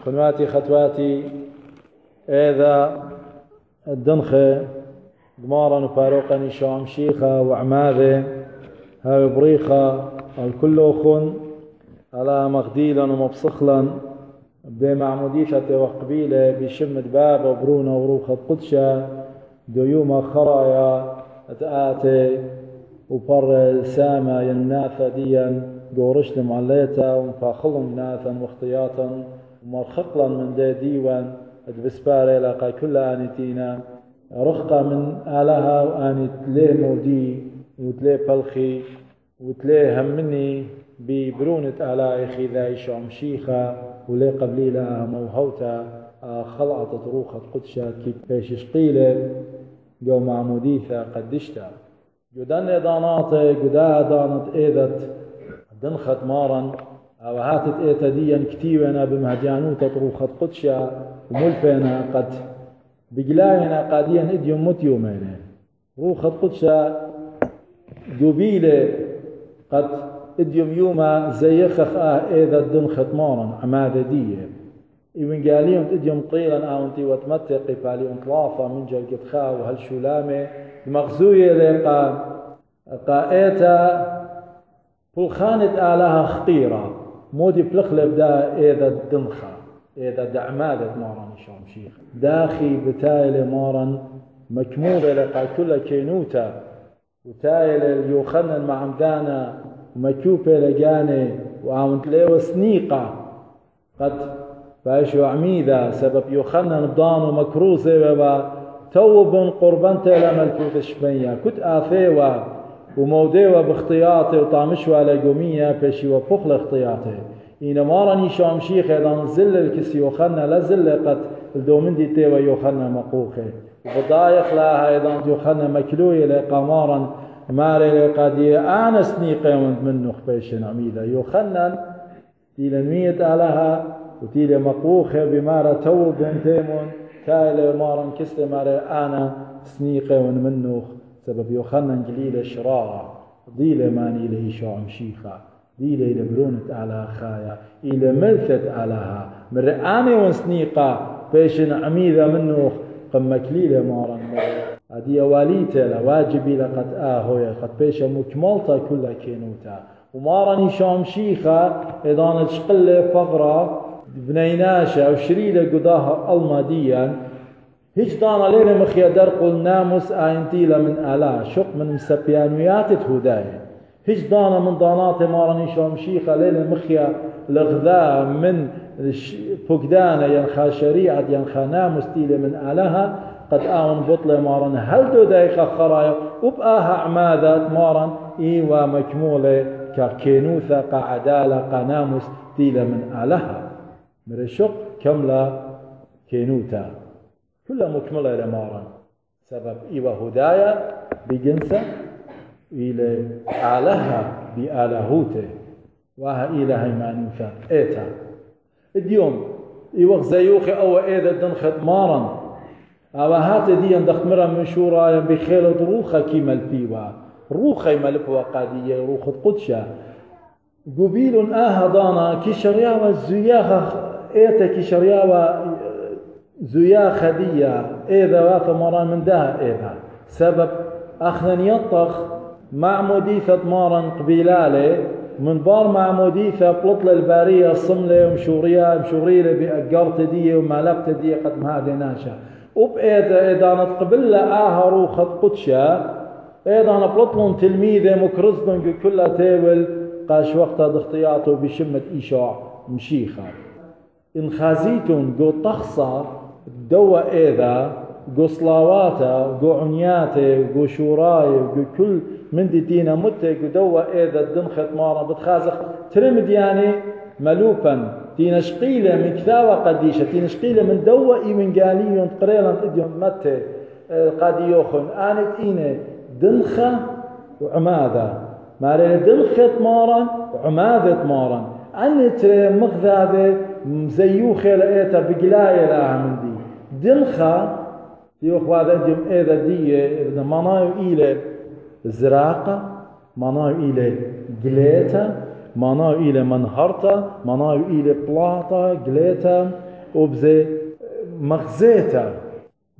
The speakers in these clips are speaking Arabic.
خنواتي خطواتي إذا الدنخة دمارا وفاروقا نشام شيخة وعماذة هاي بريخة الكل خن على مغديلا ومبصخلا بدي معموديثة وقبيلة بشمة باب وبرونة وروخة قدشة ديوما خرايا اتآتي وبر سامة يناثة ديا دورشت معليتا ومفاخلن ناثا واختياطا ومرخقلا من دي ديوان ادبسباري لقى كل آنتينا رخقة من آلها وآني تليه مودي وتليه بلخي وتليه همني ببرونة آلاء خذاي شعم شيخة ولي قبليلة موهوتا خلعت روخة قدشة كي بيش شقيلة جو معموديثة قدشتا جدان دانات جدا دانت ايدت دنخت مارا او هاتت ايتا ديا كتيبنا بمهجانوتا روخة قدشة وملفنا قد بقلاينا قاديا اديوم متيومين روخة قدشة قبيلة قد اديوم يوما زيخخ ايذا دنخت مارا عمادة دية إيوين قاليهم اديوم طيلا اونتي وتمتقي باليوم طلافة من جل قدخا وهالشولامة مغزوية لقا قائتا بلخانة آلها خطيرة مودي بلخلب دا ايذا الدنخة ايذا دعمادة مارا نشام شيخ داخي بتايل مارا مكمورة لقا كل كينوتا وتايل اليوخنن معمدانا ومكوبة لقاني وعمت ليه سنيقة قد بايشو عميدة سبب يوخنن بضانو مكروزة وبا توب قربانته لملكوت الشبية كنت آثيوة وموديوة باختياطي وطامشوة على قومية بيشي وبخل اختياطي إن مارني شام شيخ إذا نزل الكسي يوخنن لزل قد الدومن دي تيوة يوخنن مقوخي وبضايخ لها إذا يوخنن مكلوية لقمارا ماري لقادي أنا سنيقة منه خبيشن عميدة يوخنن تيل نمية آلها وتيل مقوخة بمارا توب بنتيمون تايل مارا كست ماري أنا سنيقة منه سبب يوخنن قليل شرارة ضيلة ماني لي شعم شيخة ضيلة لبرونة على خايا إلى ملثت علىها مرآني ونسنيقة بيشن عميدة منه قم كليلة مارا هذه واليته لواجبي لقد هويا قد بيش مكملتا كل كينوتا ومارني شام شيخة إذا نشقل فقرة بنيناشة أو شريلة قداها الماديا هيج دانا ليلة مخيا درقل ناموس آينتيلا من آلا شق من مسبيانويات هدايا هيج دانا من دانات مارني شام شيخة ليلة مخيا الغذاء من فقدانة ينخى شريعة ينخى ناموس تيلة من آلها قد آون بطلة مارن هل دو دايقة خرايا وبآها عمادات مارن إيوا مكمولة ككينوثة كعدالة كناموس تيلة من آلها مرشق كملة كينوتا كلها مكملة لمارن سبب إيوا هدايا بجنسة إلى آلها بآلهوته وها إلهي مانوثا إيتا اليوم إيوا زيوخي أو إيدا دنخت مارن أما هات دي اندخت مرة من شورا بخيل روخة كيما البيوا روخة ملبوا قادية روخة قدشة قبيل دانا كي شرياوة زياخة ايتا كي شرياوة زياخة دية ايذا واثا مران من داها ايذا سبب اخنا يطخ معموديثة مارن قبيلالي من بار معموديثة بلطل البارية صملة ومشورية بأقرت دية ومالبت دية قد ما هذه ناشا وبإيدا إذا نتقبل لها روخة قدشة إذا نبلطلن تلميذة مكرزن كلها تاول قاش وقتها اختياطه بشمة إيشاع مشيخة إن خازيتون قو تخصى دوا إيدا قو صلاواتا قو عنياتا قو شوراي قو كل من دي دينا متى قو دوا إيدا الدنخت مارا بتخازخ ترمد يعني ملوبا تينشقيلة من كثاوة قديشة تينشقيلة من دوائي من قاليون تقريلا اديون متى قاديوخن آنت إينة دنخة وعمادة مارين دنخة مارا وعمادة مارا أنت مخذابة مزيوخة لأيتا بقلاية لها من دي دنخة يوخ هذا اديون ايدا دي إذا منايو إيلة زراقة منايو إيلة قليتا منايو إلى منهرتا منايو إلى بلاطا قليتا وبزي مغزيتا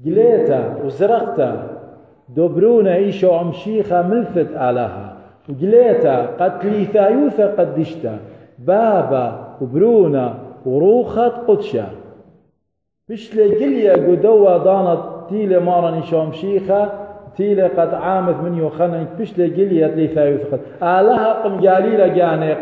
قليتا وزرقتا دوبرونا إيشو عمشيخة ملفت آلها وقليتا قتلي ثايوثا قدشتا بابا وبرونا وروخة قدشا بشلي قليا قدوة دانت تيلي مارني شومشيخة تيلي قد عامث من يوخنن بشلي قليا تلي ثايوث قد آلها قم قاليلا جاني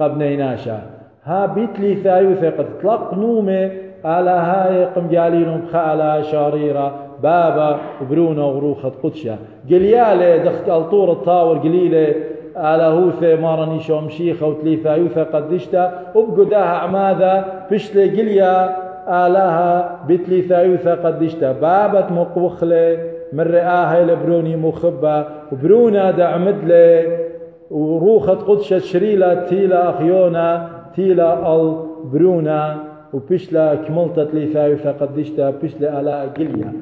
قبنيناشا ها بيتلي ثايوث قد طلق نومي آلها قم قاليلهم خالا شاريرة بابا وبرونا وروخة قدشا قليالي دخت الطور الطاور قليلي على هوثة مارني شومشيخة وتلي ثايوث قدشتا وبقداها عماذا بشلي قليا آلها بتلي ثايوثا قدشتا بابت مقوخلة من رئاها لبروني مخبة وبرونا دعمدلة وروخة قدشة شريلة تيلا أخيونا تيلا البرونا وبشلا كملتة تلي ثايوثا قدشتا بشلا آلها قليا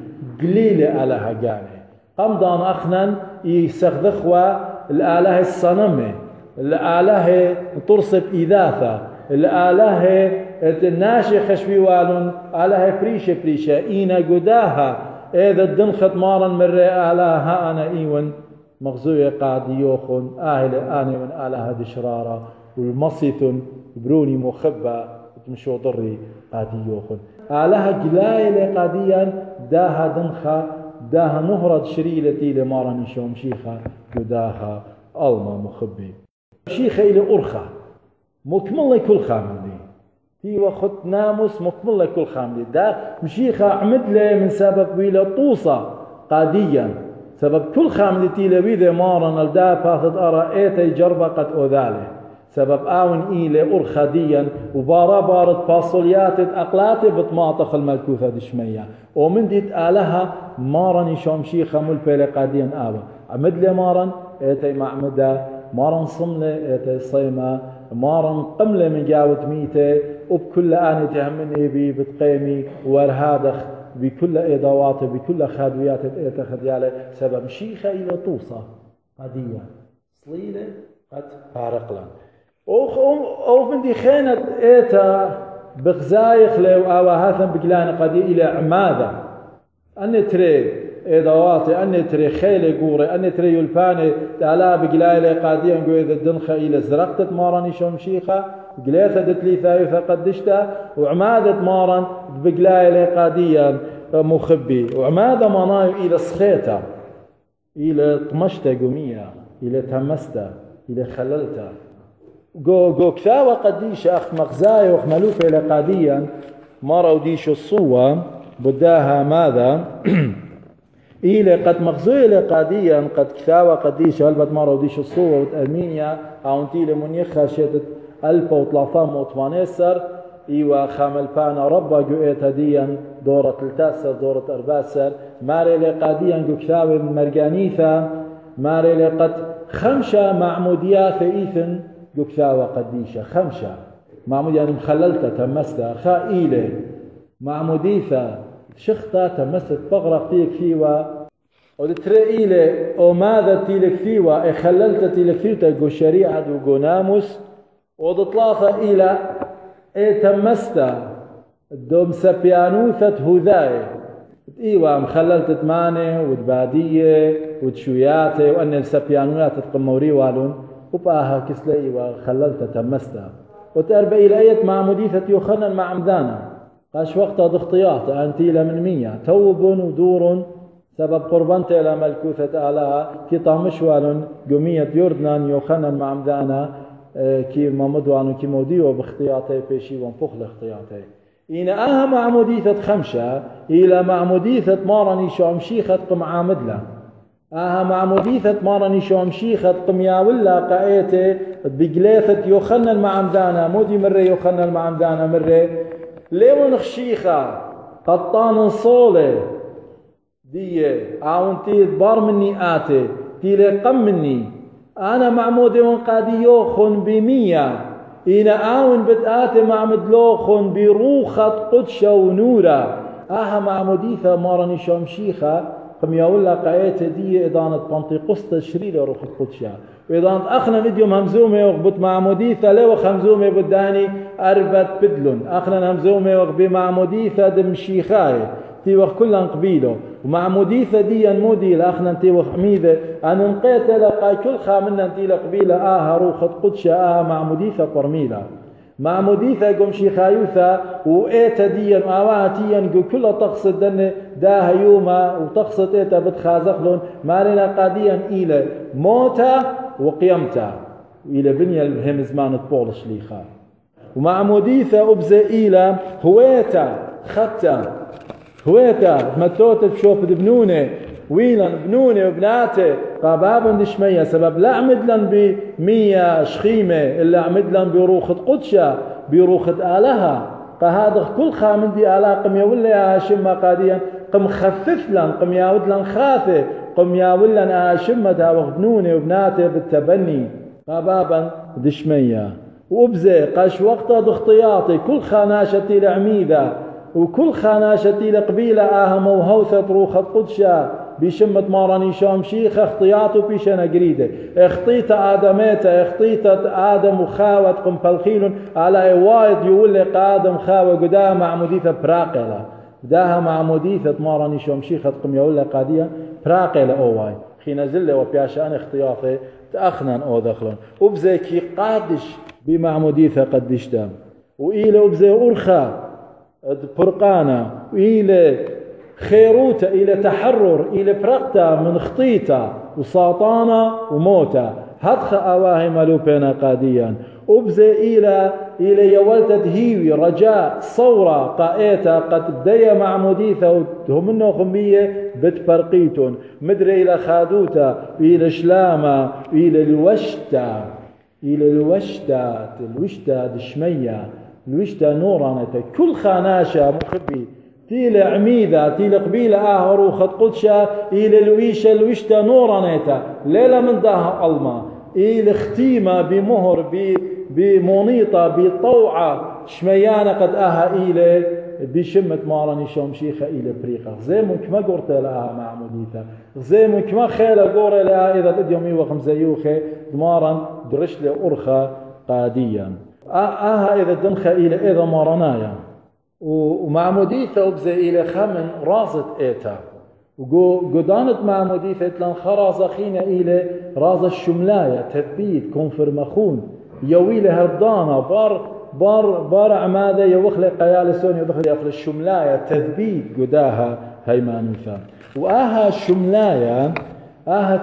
قليلة آلها قاني قمضان أخنن يسخذخوا الآلهة الصنمة الآلهة ترصب إذاثة الآلهة الناشي خشبي والون آلهة بريشة إينا قداها إذا الدنخت مارا من آلهة أنا إيون مغزوية قاعد يوخن آهلة آني من آلهة دشرارة والمصيثن بروني مخبة تمشو ضري قاعد يوخن آلهة قلايلة قاديا داها دنخة داها نهرة شريلتي لمارا نشوم شيخة قداها ألما مخبي شيخة إلى أرخة مكمل كل خامدي في وقت ناموس مكمل كل خامدي دا مشيخة عمد له من سبب ويلا طوصة قاديا سبب كل خامدي تيلا ويذا مارا الدا باخذ أرى إيتي جربة قد أذاله سبب آون إيلي أرخديا وبارا بارد باصوليات أقلاتي بطماطخ الملكوثة دشمية ومن ديت آلها مارا نشوم شيخة ملبيلي قاديا آبا عمد لي مارا إيتي معمدة مارا صملة إيتي صيمة مارا قملة من جاوة ميتة وبكل آن تهمني بي بتقيمي وارهادخ بكل إضاواته بكل خادويات إيتا خديالة سبب شيخة إلى طوصة قاديا صليلة قد فارقلا أو من دي خينة إيتا بغزايخ لو آواهاثا بقلان قدي إلى عمادة أن تري إضاواتي أن تري خيلة قوري أن تري يلفاني تعالى بقلان قاديا نقول إذا الدنخة إلى زرقتت ماراني شمشيخة قليثة دتلي ثايفة قدشتا وعمادة ماران بقلان قاديا مخبي وعمادة مانايو إلى صخيتا إلى طمشتا قمية إلى تمستا إلى خللتا جو كثاوة قديش أخ مغزاي وخملوفة إلى قاديا مرة وديش الصوة بداها ماذا إلى قد مغزوي إلى قاديا قد كثاوة قديش هلبت مرة وديش الصوة وتأرمينيا عونتي لمنيخها شدت 1380 إيوا خامل بانا ربا جو هديا دورة التاسر دورة أرباسر ماري لقاديا جو كثاوة مرقانيثا ماري لقد خمشة معموديات إيثن جو كثاوة قديشة خمشة معمودية يعني مخللتها تمستا خائلة معموديثا شخطة تمست بغرق تيك فيوا ودترئيلة أو ماذا تيلك فيوا خللت تيلك فيوا جو شريعة وجو ناموس ودطلاثة إلى تمستا دوم سبيانوثة هذاي إيوا مخللت تمانة ودبادية ودشوياتة وأن السبيانوثة تقموري والون وباها كسلي وخللت تمستا وتربى إلى أية معموديثة يوخنن مع عمدانا قاش وقتها ضغطيات أنتيلا من مية توب ودور سبب قربنت إلى ملكوثة آلها كي طامشوال قمية يردنان يوخنن مع عمدانا كي ممدوان كي موديو باختياطي بيشي وانفخ لاختياطي إن أها معموديثة خمشة إلى معموديثة مارني شامشيخة قم عامدلا أها معموديثة مارني شامشيخة قم ياولا قايته بقليثة يوخنن مع عمدانا مودي مرة يوخنن مع عمدانا مرة ليون خشيخة قطان صولة دي عاونتي بار مني آتي تيلي قم مني أنا معمودي وانقادي يوخن بمية إن آون بتآتي معمد لوخن بروخة قدشة ونورة أها معموديثة مارني شامشيخة قميا ولا قايت دي إدانة بنطيقسط شريلة روح القدشة وإدانة أخنا مديوم همزومة وغبط معموديثة لو خمزومة بداني أربت بدلون أخنا همزومة وغبي معموديثة دمشيخاي تي وخ كلن قبيله ومعموديثة دي مودي لأخنا تي وخ ميذة أن نقيت لقاي كل خامنا تي لقبيلة روح القدشة معموديثة قرميلة معموديثة قم شيخايوثة وإيتا ديا وآواتيا كل تقصد دن داها يوما وتقصد إيتا بتخازخلون مالنا قاديا إلى موتا وقيمتا إلى بنيا الهم زمان تبولش ليخا ومعموديثة أبزة إلى هويتا خطا هويتا متوتة بشوف دبنونة ويلن بنوني وبناتي قابابن دشمية سبب لا عمدلن بمية شخيمة إلا عمدلن بروخة قدشة بروخة آلها قهذا كل خامن دي آلها قم يولي آشمة قاديا قم خفف لن قم ياودلن خاثة قم ياولن آشمة وغبنوني وبناتي بالتبني قابابن دشمية وابزي قاش وقتها دخطياطي كل خاناشتي لعميدة وكل خاناشتي لقبيلة موهوثة روخة قدشة بشمة ماراني شام شيخ اختياطه بيشنا قريدة اختيت آدميته اختيت آدم وخاوة قم بالخيل على وايد يولق آدم خاوة قدام معموديثة براقلة داها معموديثة ماراني شام شيخ قم يولق قادية براقلة أواي خينا زلة وبياشان اختياطه تأخنا أو دخلون وبزي كي قادش بمعموديثة قدشتام وإيله وبزي أرخا برقانة وإلى خيروتا إلى تحرر إلى برقتا من خطيتا وساطانا وموتا هدخ أواهي ملوبينا قاديا وبزي إلى يولتا دهيوي رجاء صورة قائتا قد دي معموديثا وهم منه خمية بتبرقيتون مدري إلى خادوتا إلى شلاما إلى الوشتا دشمية الوشتا نورانتا كل خاناشة مخبي تيل عميدة تيل قبيلة روخة قدشة إلى الوشتا نورانتا ليلة من داها ألما إلى ختيمة بمهر بمونيطة بطوعة شميانة قد إلى بشمة ماراني شوم شيخة إلى بريقة زي منك ما قرت لها معموديتا زي منك ما خيلة قورة لها إذا اليومي وخمزيوخة دمارا درش لأرخة قاديا إذا دنخة إلى إذا مارنايا ومعموديثة أبزي إلى خمن رازت إيتا وقدانت معموديثة لن خرازة خينا إلى راز الشملاية تثبيت كونفرمخون يويل هردانا بار عمادة يوخلي قيالسون يدخل يخلي الشملاية تثبيت قداها هيمانوثا الشملاية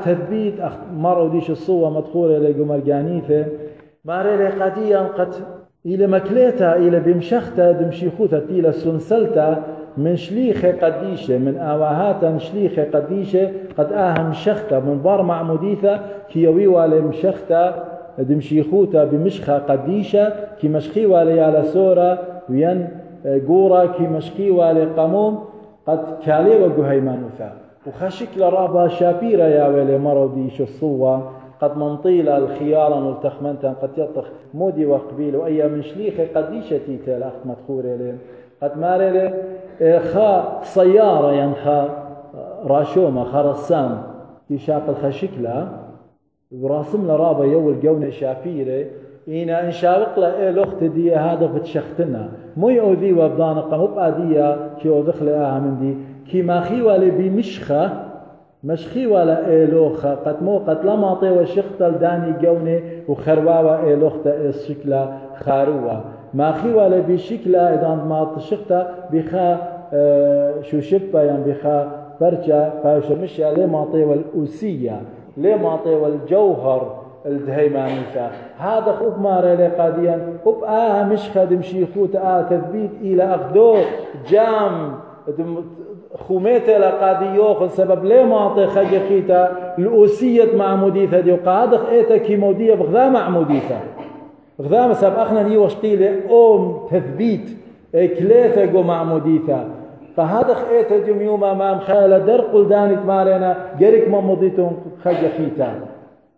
تثبيت مرة وديش الصوة مدخولة لقمرقانيثة ماري قديا قد إلى مكليتا إلى بمشختا دمشيخوتا إلى سنسلتا من شليخة قديشة من آواهاتا شليخة قديشة قد مشختا من بار معموديثة كيوي والي مشختا دمشيخوتا بمشخة قديشة كي مشخي والي على سورة وين قورا كي مشخي والي قموم قد كالي وقهيمانوثا وخشك لرابا شابيرا يا ولي مروديش الصوة قد منطيلة الخيارا والتخمنتا قد يطخ مودي وقبيل وأي من شليخة قديشتي تلاخت مدخورة لين قد ماري خا سيارة ينخا راشومة خا رسام في شاق الخشكلة براسم لرابا يول قونة شابيرة إنا إن شاوق له الأخت دي هذا بتشختنا مو يؤذي وبدانا قمب أدية كي أدخل من دي كي ما خيوالي بمشخة مشخي ولا إلوخة قد مو قد لما طيوة شختل داني قوني وخرواوة إلوخة الشكلة خاروة ما خي ولا بشكلة إذا ما تشخته بخا شو شبه يعني بخا برجة فاشمشي ليه ما طيوة الأوسية ليه ما طيوة الجوهر الدهيمانيثا هذا خوب ماري لقاديا خوب مش خدم شيخوت تثبيت إلى أخدو جام خوميته لقاديوخ سبب ليه معطي خجخيتا الأوسية معموديثة دي وقادخ إيتا كيمودية بغذا معموديثة بغذا سبب أخنا ني وشقيلة تثبيت كليثة قو معموديثة فهادخ إيتا ديوم يوم أمام خيالة در قلدانت مارينا قريك معموديتهم خجخيتا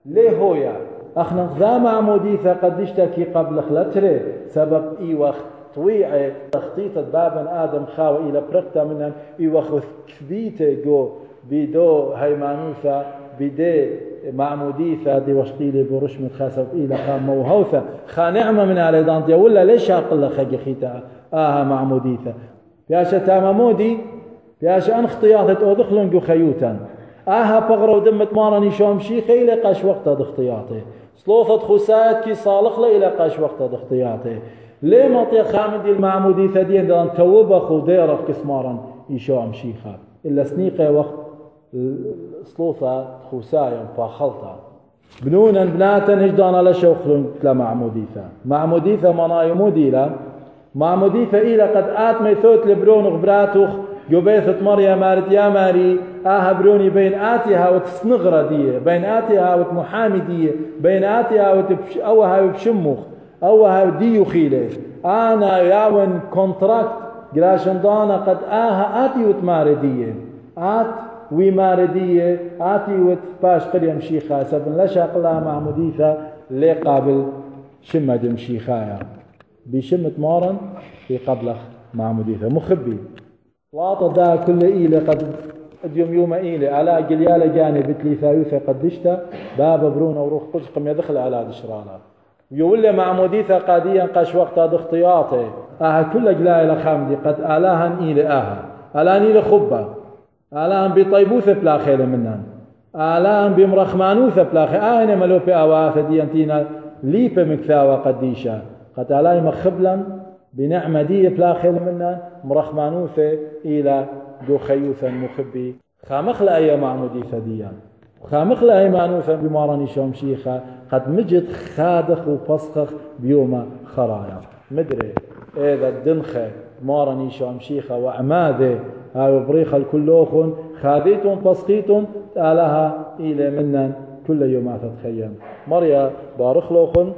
ليه هويا أخنا غذا معموديثة قدشتكي قبل خلتره سبب إي وقت طويعة تخطيط بابا آدم خاوة إلى برقتا منهم إيوخ كثبيته جو بيدو هيمانوثة بيدي معموديثة دي وشقيلي برشمة خاسب إلى خام موهوثة خانعمة من على دانتيا ولا ليش أقل خجي خيتا معموديثة بياشا تامامودي بياشا أن اختياطت أو دخلن خيوتا بغرو دمت مارني شوم شيخي إلى قاش وقتها اختياطي صلوثة خسايت كي صالح له إلى قاش وقتها اختياطي ليه مطيا خامدي المعموديثة دي دان توبخ وديرخ كسمارا يشوم شيخا إلا سنيقة وقت صلوثة خسايا فخلطة بنونا بناتا هجدان على شوخلن معموديثة معموديثة منايمودي لا معموديثة إلى قد آت ميثوت لبرون غبراتوخ جبيثة مريم مارت يا ماري بروني بين آتها وتسنغرة دي بين آتها وتمحامي دي بين آتها أوها بشمخ أوها ديو خيلة أنا ياون كونتراكت قراشن دانا قد آتي وتماردية آت وماردية آتي وتباش قريم شيخا سبن لشاق لها معموديثة لي قابل شمد مشيخايا بشمت مارن في قبلخ معموديثة مخبي واطا دا كل إيلة قد اليوم يوم إيلة على قليالة جانب بتلي ثايوثة قدشتا بابا برونة وروح قدشكم يدخل على دشرالا يقول معموديثة قاديا قاش وقتها اختياطي كل قلائل خامدي قد آلاها إيلة آلان إيلة خبة آلان بطيبوثة بلا خيلة منن آلان بمرخمانوثة بلا خيلة أين ملوبي أواثة دي أنتينا ليبة مكثاوة قديشة قد آلاي مخبلا بنعمة دي بلا خيل منا مرخمانوثة إلى دو خيوثا مخبي خامخ أي معموديثة ديا خامخ أي معنوثا بمارني شوم شيخة قد مجد خادخ وبصخخ بيوم خرايا مدري إذا الدنخة مارني شوم شيخة وعماده هاي بريخة الكلوخن خاديتون بصخيتون تالها إلى منا كل يوم تتخيم مريا بارخلوخن